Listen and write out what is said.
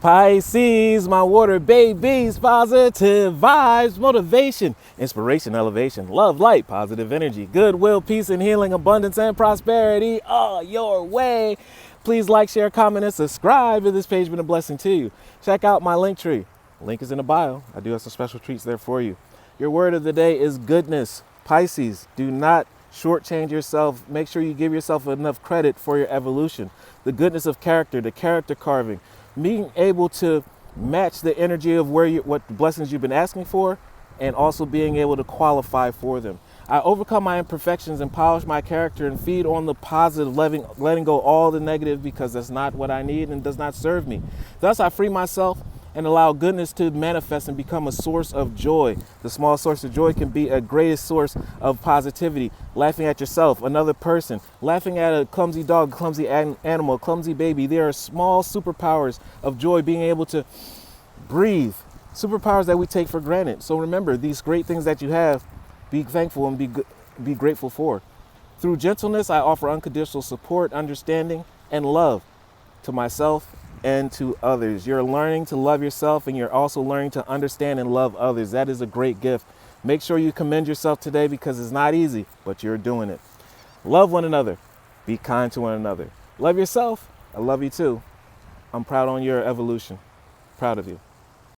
Pisces, my water babies, positive vibes, motivation, inspiration, elevation, love, light, positive energy, goodwill, peace and healing, abundance and prosperity all your way. Please like, share, comment, and subscribe if this page has been a blessing to you. Check out my LinkTree. Link is in the bio. I do have some special treats there for you. Your word of the day is goodness. Pisces, do not shortchange yourself. Make sure you give yourself enough credit for your evolution. The goodness of character, the character carving, being able to match the energy of what blessings you've been asking for, and also being able to qualify for them. I overcome my imperfections and polish my character and feed on the positive, letting go all the negative, because that's not what I need and does not serve me. Thus, I free myself and allow goodness to manifest and become a source of joy. The small source of joy can be a greatest source of positivity. Laughing at yourself, another person, laughing at a clumsy dog, clumsy animal, clumsy baby. There are small superpowers of joy, being able to breathe, superpowers that we take for granted. So remember, these great things that you have, be thankful and be grateful for. Through gentleness, I offer unconditional support, understanding, and love to myself and to others. You're learning to love yourself, and you're also learning to understand and love others. That is a great gift. Make sure you commend yourself today, because it's not easy, but you're doing it. Love one another. Be kind to one another. Love yourself. I love you too. I'm proud on your evolution. Proud of you.